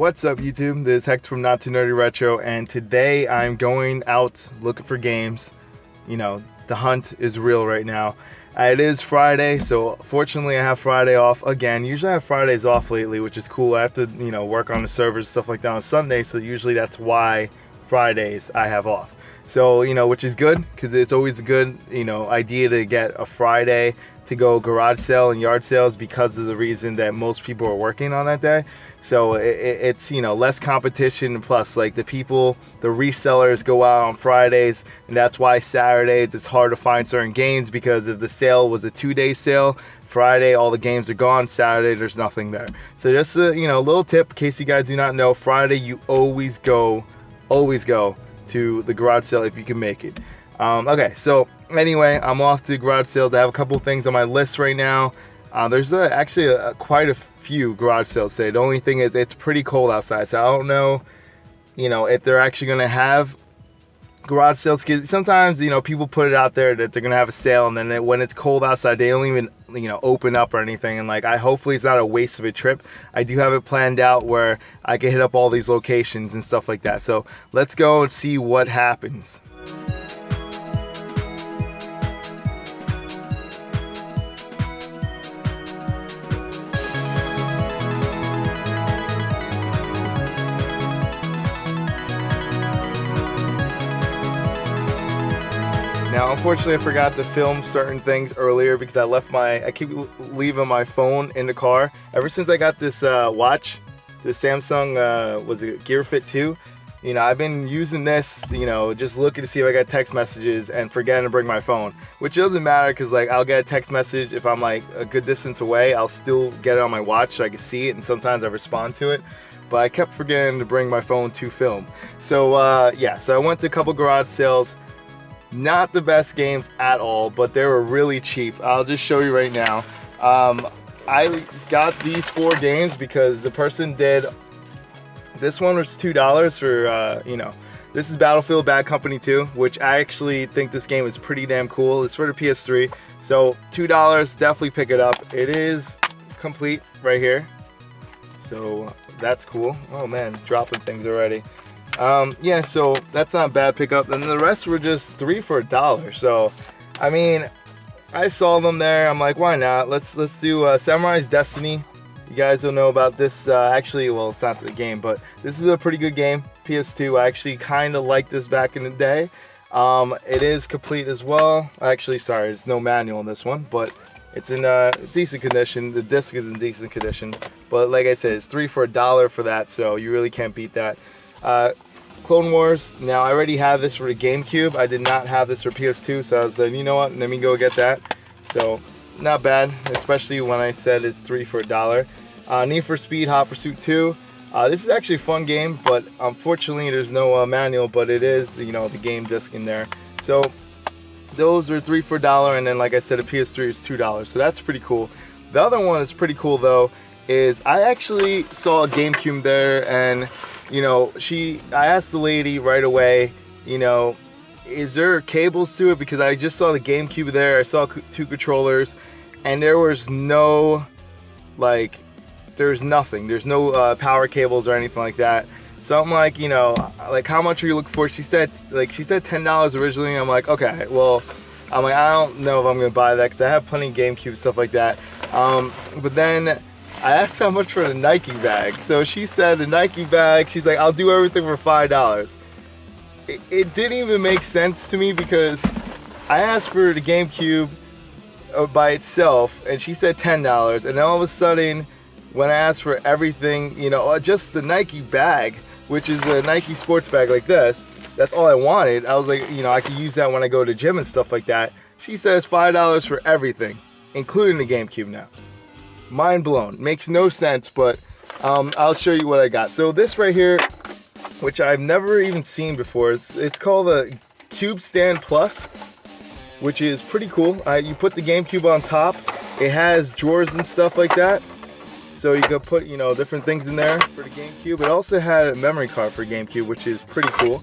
What's up, YouTube? This is Hector from Not Too Nerdy Retro, and today I'm going out looking for games. You know, the hunt is real right now. It is Friday, so fortunately I have Friday off again. Usually I have Fridays off lately, which is cool. I have to, work on the servers and stuff like that on Sunday, so usually that's why Fridays I have off. So, which is good, because it's always a good, idea to get a Friday to go garage sale and yard sales because of the reason that most people are working on that day. So it's less competition, plus like the resellers go out on Fridays, and that's why Saturdays it's hard to find certain games, because if the sale was a 2-day sale, Friday all the games are gone, Saturday there's nothing there. So just a little tip in case you guys do not know, Friday you always go to the garage sale if you can make it. Okay, so anyway, I'm off to garage sales. I have a couple things on my list right now. There's actually quite a few garage sales today. The only thing is it's pretty cold outside, so I don't know, if they're actually going to have garage sales. Cause sometimes, people put it out there that they're going to have a sale, and then when it's cold outside, they don't even, open up or anything. And hopefully it's not a waste of a trip. I do have it planned out where I can hit up all these locations and stuff like that. So let's go and see what happens. Now, unfortunately, I forgot to film certain things earlier because I keep leaving my phone in the car. Ever since I got this watch, the Samsung, was it Gear Fit 2? I've been using this, just looking to see if I got text messages and forgetting to bring my phone. Which doesn't matter because, I'll get a text message if I'm, a good distance away. I'll still get it on my watch so I can see it, and sometimes I respond to it. But I kept forgetting to bring my phone to film. So, so I went to a couple garage sales. Not the best games at all, but they were really cheap. I'll just show you right now. I got these 4 games because the person did. This one was $2 for, this is Battlefield Bad Company 2, which I actually think this game is pretty damn cool. It's for the PS3, so $2, definitely pick it up. It is complete right here, so that's cool. Oh man, dropping things already. So that's not a bad pickup. And the rest were just 3 for $1. So, I mean, I saw them there. I'm like, why not? Let's do Samurai's Destiny. You guys don't know about this. Actually, well, it's not the game, but this is a pretty good game. PS2. I actually kind of liked this back in the day. It is complete as well. Actually, sorry, there's no manual in this one, but it's in decent condition. The disc is in decent condition. But like I said, it's 3 for $1 for that. So you really can't beat that. Clone Wars. Now I already have this for the GameCube. I did not have this for PS2, so I was like, you know what, let me go get that. So not bad, especially when I said it's 3 for $1. Need for Speed Hot Pursuit 2. This is actually a fun game, but unfortunately there's no manual, but it is, the game disc in there. So those are 3 for $1, and then like I said, a PS3 is $2, so that's pretty cool. The other one is pretty cool though, is I actually saw a GameCube there, and I asked the lady right away, is there cables to it? Because I just saw the GameCube there. I saw 2 controllers, and there was no, there's nothing. There's no power cables or anything like that. So I'm like, how much are you looking for? She said $10 originally. I'm like, okay, well, I don't know if I'm going to buy that because I have plenty of GameCube stuff like that. But then I asked how much for the Nike bag. So she said the Nike bag, she's like, I'll do everything for $5. It didn't even make sense to me because I asked for the GameCube by itself and she said $10. And then all of a sudden, when I asked for everything, just the Nike bag, which is a Nike sports bag like this, that's all I wanted. I was like, I could use that when I go to gym and stuff like that. She says $5 for everything, including the GameCube now. Mind blown. Makes no sense, but I'll show you what I got. So this right here, which I've never even seen before, it's called a Cube Stand Plus, which is pretty cool. You put the GameCube on top. It has drawers and stuff like that, so you can put different things in there for the GameCube. It also had a memory card for GameCube, which is pretty cool.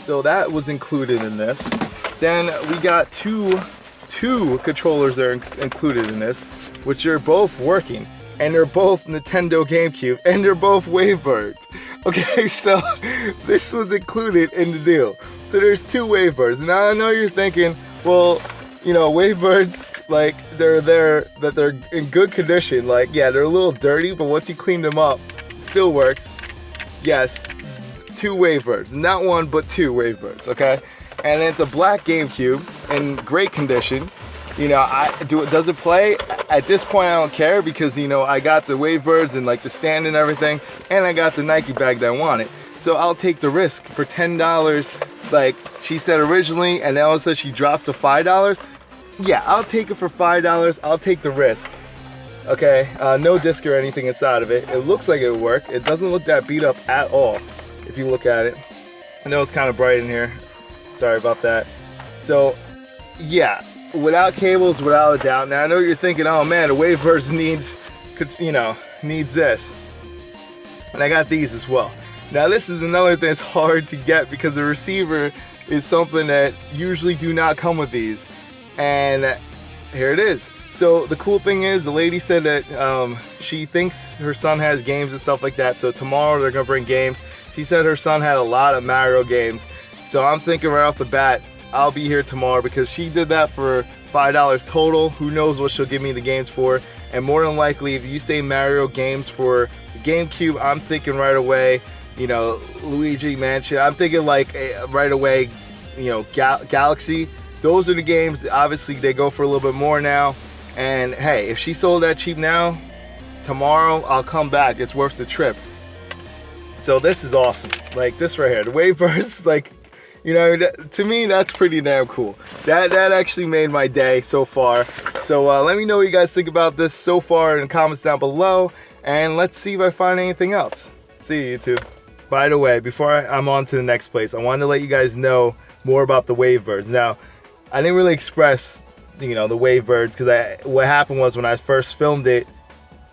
So that was included in this. Then we got two controllers that are included in this, which are both working, and they're both Nintendo GameCube, and they're both Wavebirds. Okay, so this was included in the deal. So there's 2 Wavebirds. Now I know you're thinking, well, you know, Wavebirds, like they're in good condition. Like, yeah, they're a little dirty, but once you clean them up, still works. Yes, 2 Wavebirds, not 1 but 2 Wavebirds. Okay, and it's a black GameCube in great condition. You know, does it play? At this point, I don't care because, you know, I got the Wavebirds and like the stand and everything, and I got the Nike bag that I wanted. So I'll take the risk for $10, like she said originally, and then all of a sudden she drops to $5. Yeah, I'll take it for $5. I'll take the risk. Okay, no disc or anything inside of it. It looks like it would work. It doesn't look that beat up at all if you look at it. I know it's kind of bright in here. Sorry about that. So, yeah. Without cables, without a doubt. Now I know you're thinking, oh man, the Wavebirds needs this, and I got these as well. Now this is another thing that's hard to get because the receiver is something that usually do not come with these, and here it is. So the cool thing is, the lady said that she thinks her son has games and stuff like that. So tomorrow they're gonna bring games. She said her son had a lot of Mario games, so I'm thinking right off the bat, I'll be here tomorrow because she did that for $5 total. Who knows what she'll give me the games for. And more than likely, if you say Mario games for the GameCube, I'm thinking right away, you know, Luigi Mansion. I'm thinking like right away, you know, Galaxy. Those are the games. Obviously, they go for a little bit more now. And hey, if she sold that cheap now, tomorrow I'll come back. It's worth the trip. So this is awesome. Like this right here, the Wavebirds, like, you know, to me, that's pretty damn cool. That actually made my day so far. So let me know what you guys think about this so far in the comments down below. And let's see if I find anything else. See you, YouTube. By the way, before I'm on to the next place, I wanted to let you guys know more about the Wavebirds. Now, I didn't really express, you know, the Wavebirds because what happened was when I first filmed it,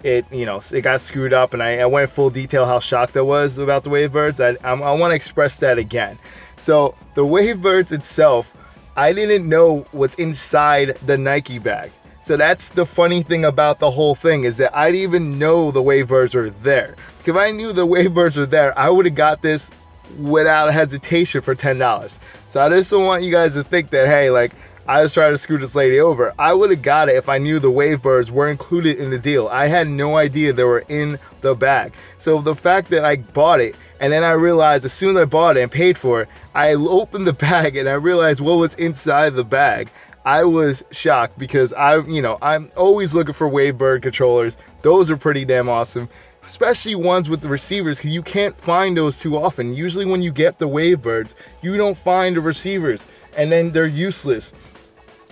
you know, it got screwed up, and I went full detail how shocked I was about the Wavebirds. I want to express that again. So the Wavebirds itself, I didn't know what's inside the Nike bag. So that's the funny thing about the whole thing, is that I didn't even know the Wavebirds were there. If I knew the Wavebirds were there, I would have got this without hesitation for $10. So I just don't want you guys to think that, hey, like, I was trying to screw this lady over. I would have got it if I knew the Wavebirds were included in the deal. I had no idea they were in the bag. So the fact that I bought it, and then I realized as soon as I bought it and paid for it, I opened the bag and I realized what was inside the bag. I was shocked because I'm always looking for Wavebird controllers. Those are pretty damn awesome, especially ones with the receivers, because you can't find those too often. Usually when you get the Wavebirds, you don't find the receivers, and then they're useless.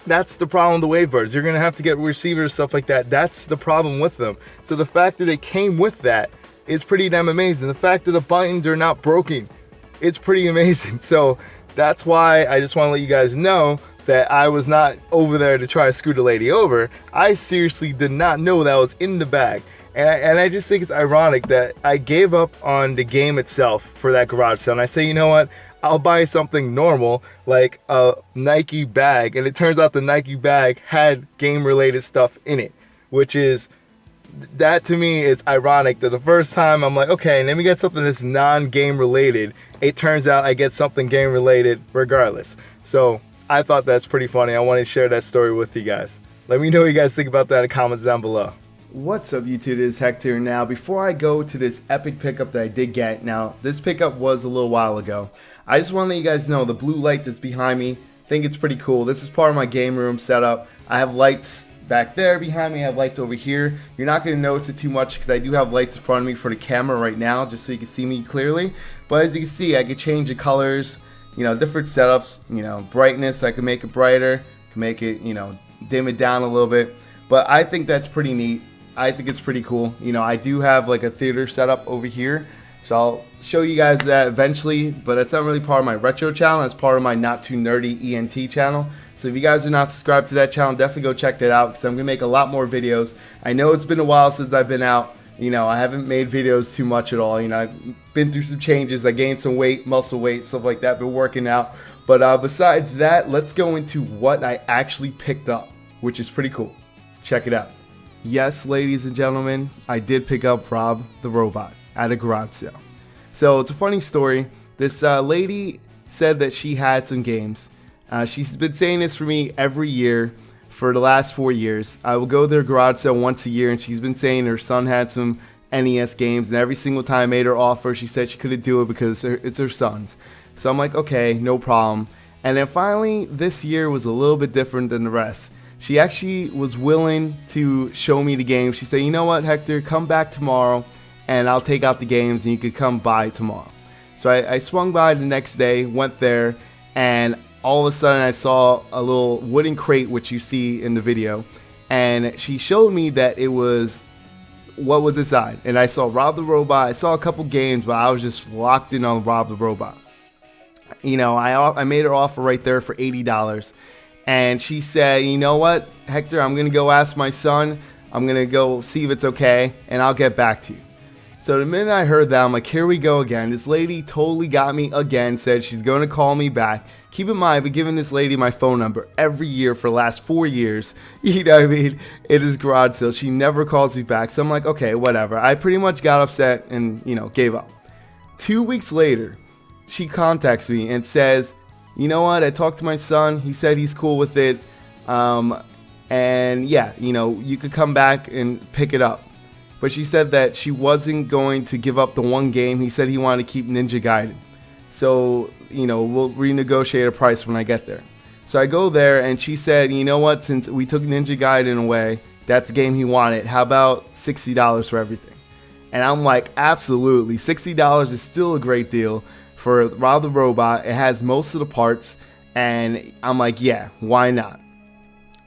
That's the problem with the Wavebirds. You're going to have to get receivers, stuff like that. That's the problem with them. So the fact that it came with that is pretty damn amazing. The fact that the buttons are not broken, it's pretty amazing. So that's why I just want to let you guys know that I was not over there to try to screw the lady over. I seriously did not know that was in the bag. And I just think it's ironic that I gave up on the game itself for that garage sale. And I say, you know what? I'll buy something normal like a Nike bag. And it turns out the Nike bag had game-related stuff in it, which is, that to me is ironic that the first time I'm like, okay, let me get something that's non-game related. It turns out I get something game related regardless. So I thought that's pretty funny. I want to share that story with you guys. Let me know what you guys think about that in the comments down below. What's up, YouTube? It is Hector. Now, before I go to this epic pickup that I did get, now this pickup was a little while ago. I just want to let you guys know the blue light that's behind me. I think it's pretty cool. This is part of my game room setup. I have lights back there behind me. I have lights over here. You're not going to notice it too much because I do have lights in front of me for the camera right now, just so you can see me clearly. But as you can see, I can change the colors, you know, different setups, you know, brightness. I can make it brighter, can make it, you know, dim it down a little bit. But I think that's pretty neat. I think it's pretty cool. You know, I do have like a theater setup over here, so I'll show you guys that eventually, but it's not really part of my retro channel. It's part of my Not Too Nerdy ENT channel. So if you guys are not subscribed to that channel, definitely go check that out, because I'm gonna make a lot more videos. I know it's been a while since I've been out. You know, I haven't made videos too much at all. You know, I've been through some changes. I gained some weight, muscle weight, stuff like that. Been working out. But besides that, let's go into what I actually picked up, which is pretty cool. Check it out. Yes, ladies and gentlemen, I did pick up Rob the Robot at a garage sale. So it's a funny story. This lady said that she had some games. She's been saying this for me every year for the last 4 years. I will go to their garage sale once a year, and she's been saying her son had some NES games, and every single time I made her offer, she said she couldn't do it because it's her son's. So I'm like, okay, no problem. And then finally, this year was a little bit different than the rest. She actually was willing to show me the games. She said, you know what, Hector, come back tomorrow, and I'll take out the games, and you could come by tomorrow. So I swung by the next day, went there, and all of a sudden I saw a little wooden crate, which you see in the video, and she showed me that it was what was inside. And I saw Rob the Robot. I saw a couple games, but I was just locked in on Rob the Robot. You know, I made her offer right there for $80, and she said, you know what, Hector, I'm gonna go ask my son. I'm gonna go see if it's okay, and I'll get back to you. So the minute I heard that, I'm like, here we go again. This lady totally got me again, said she's going to call me back. Keep in mind, I've been giving this lady my phone number every year for the last 4 years. You know what I mean? It is garage sale. She never calls me back. So I'm like, okay, whatever. I pretty much got upset and, you know, gave up. 2 weeks later, she contacts me and says, you know what? I talked to my son. He said he's cool with it. And yeah, you know, you could come back and pick it up. But she said that she wasn't going to give up the one game. He said he wanted to keep Ninja Gaiden. So, you know, we'll renegotiate a price when I get there. So I go there, and she said, you know what, since we took Ninja Gaiden away, that's the game he wanted. How about $60 for everything? And I'm like, absolutely. $60 is still a great deal for Rob the Robot. It has most of the parts. And I'm like, yeah, why not?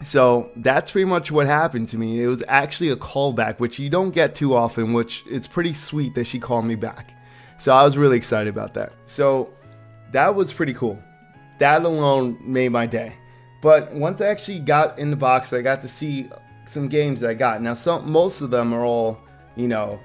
So that's pretty much what happened to me. It was actually a callback, which you don't get too often, which it's pretty sweet that she called me back. So I was really excited about that. So that was pretty cool. That alone made my day. But once I actually got in the box, I got to see some games that I got. Now, most of them are all, you know,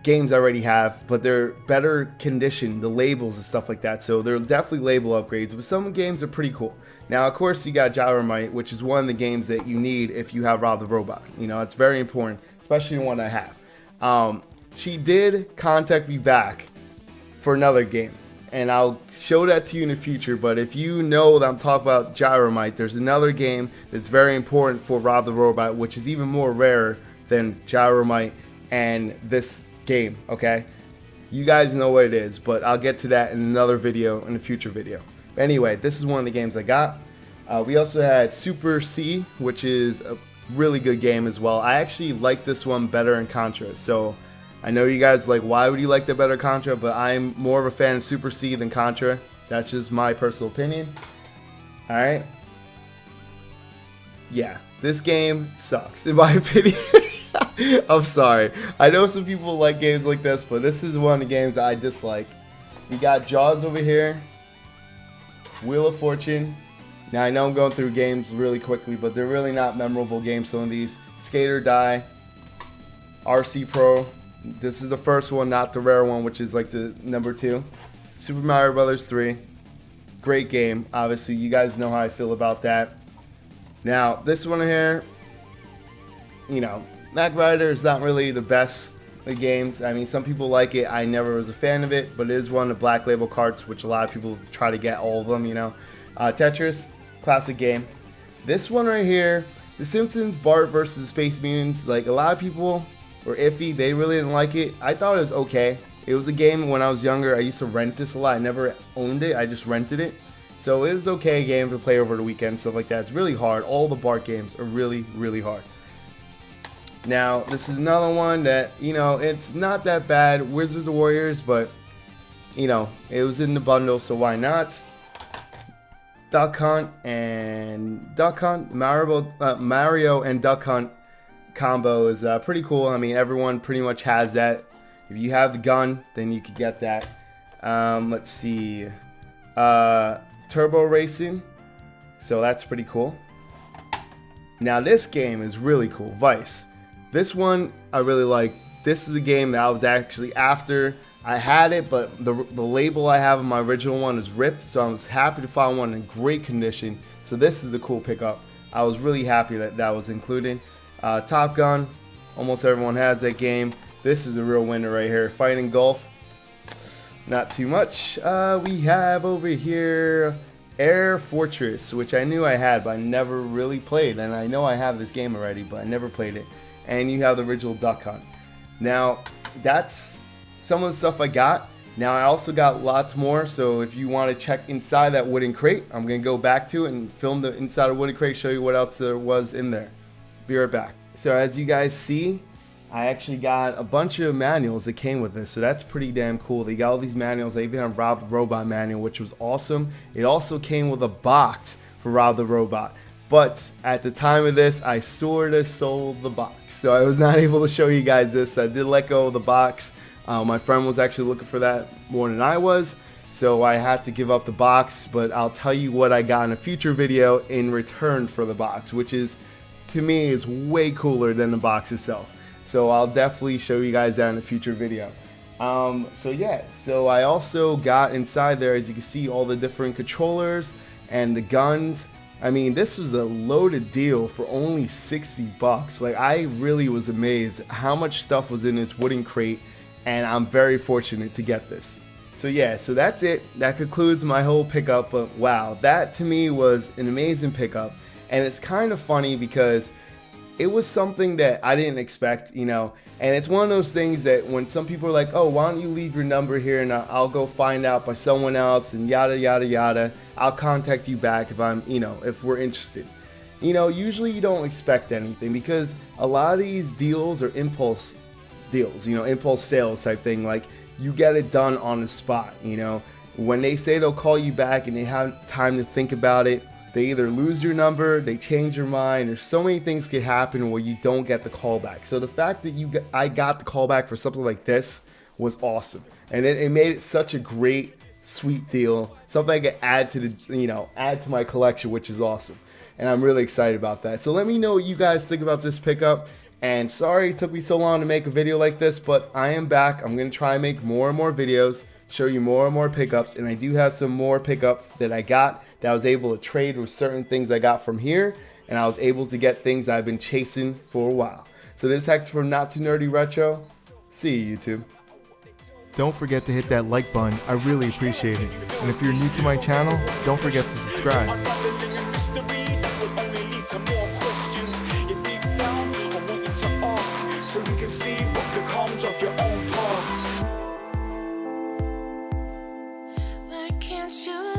games I already have, but they're better condition, the labels and stuff like that. So they're definitely label upgrades, but some games are pretty cool. Now, of course, you got Gyromite, which is one of the games that you need if you have Rob the Robot. You know, it's very important, especially the one I have. She did contact me back for another game, and I'll show that to you in the future. But if you know that I'm talking about Gyromite, there's another game that's very important for Rob the Robot, which is even more rare than Gyromite and this game, okay? You guys know what it is, but I'll get to that in another video, in a future video. Anyway, this is one of the games I got. We also had Super C, which is a really good game as well. I actually like this one better in Contra. So I know you guys like, why would you like the better Contra? But I'm more of a fan of Super C than Contra. That's just my personal opinion. Alright. Yeah, this game sucks, in my opinion. I'm sorry. I know some people like games like this, but this is one of the games I dislike. You got Jaws over here. Wheel of Fortune. Now I know I'm going through games really quickly, but they're really not memorable games, some of these. Skate or Die. RC Pro. This is the first one, not the rare one, which is like the number 2. Super Mario Brothers 3. Great game. Obviously, you guys know how I feel about that. Now, this one here, you know, Knight Rider is not really the best of games. I mean, some people like it. I never was a fan of it, but it is one of the Black Label carts, which a lot of people try to get all of them, you know. Tetris, classic game. This one right here, The Simpsons, Bart versus the Space Mutants. Like, a lot of people were iffy. They really didn't like it. I thought it was okay. It was a game when I was younger. I used to rent this a lot. I never owned it. I just rented it. So it was okay game to play over the weekend, stuff like that. It's really hard. All the Bart games are really, really hard. Now, this is another one that, you know, it's not that bad. Wizards of Warriors, but, you know, it was in the bundle, so why not? Duck Hunt, Mario and Duck Hunt combo is pretty cool. I mean, everyone pretty much has that. If you have the gun, then you could get that. Let's see. Turbo Racing. So that's pretty cool. Now, this game is really cool. Vice. This one I really like. This is a game that I was actually after. I had it, but the label I have on my original one is ripped, so I was happy to find one in great condition. So this is a cool pickup. I was really happy that that was included. Top Gun, almost everyone has that game. This is a real winner right here. Fighting Golf. Not too much. We have over here Air Fortress, which I knew I had, but I never really played. And I know I have this game already, but I never played it. And you have the original Duck Hunt. Now, that's some of the stuff I got. Now, I also got lots more, so if you want to check inside that wooden crate, I'm going to go back to it and film the inside of wooden crate, show you what else there was in there. Be right back. So as you guys see, I actually got a bunch of manuals that came with this, so that's pretty damn cool. They got all these manuals. They even have Rob the Robot manual, which was awesome. It also came with a box for Rob the Robot. But at the time of this, I sort of sold the box, so I was not able to show you guys this. I did let go of the box. My friend was actually looking for that more than I was, so I had to give up the box, but I'll tell you what I got in a future video in return for the box, which is, to me, is way cooler than the box itself. So I'll definitely show you guys that in a future video. So I also got inside there, as you can see, all the different controllers and the guns. I mean, this was a loaded deal for only 60 bucks. Like, I really was amazed at how much stuff was in this wooden crate, and I'm very fortunate to get this. So yeah, so that's it. That concludes my whole pickup, but wow, that to me was an amazing pickup. And it's kind of funny because it was something that I didn't expect, you know, and it's one of those things that when some people are like, oh, why don't you leave your number here and I'll go find out by someone else and yada, yada, yada. I'll contact you back if I'm, you know, if we're interested. You know, usually you don't expect anything because a lot of these deals are impulse deals, you know, impulse sales type thing. Like, you get it done on the spot, you know. When they say they'll call you back and they have time to think about it, they either lose your number, they change your mind. There's so many things can happen where you don't get the call back. So the fact that I got the call back for something like this was awesome, and it made it such a great, sweet deal. Something I could add to the, you know, add to my collection, which is awesome, and I'm really excited about that. So let me know what you guys think about this pickup. And sorry it took me so long to make a video like this, but I am back. I'm gonna try and make more and more videos, show you more and more pickups, and I do have some more pickups that I got that I was able to trade with certain things I got from here, and I was able to get things I've been chasing for a while. So this is Hector from Not Too Nerdy Retro. See you, YouTube. Don't forget to hit that like button. I really appreciate it. And if you're new to my channel, don't forget to subscribe. So we can see what becomes of your own path. Why can't you